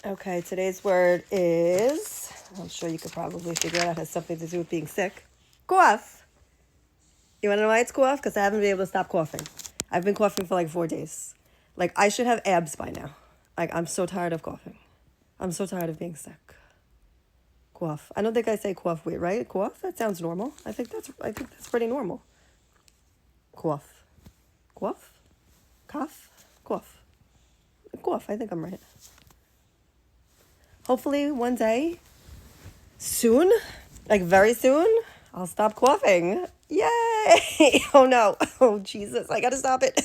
Okay, today's word is, I'm sure you could probably figure it out, it has something to do with being sick. Cough. You want to know why it's cough? Because I haven't been able to stop coughing. I've been coughing for like 4 days. Like, I should have abs by now. Like, I'm so tired of coughing. I'm so tired of being sick. Cough. I don't think I say cough weird, right? Cough? That sounds normal. I think that's pretty normal. Cough. Cough? Cough? Cough. Cough. I think I'm right. Hopefully one day, soon, like very soon, I'll stop coughing. Yay! Oh no. Oh Jesus, I gotta stop it.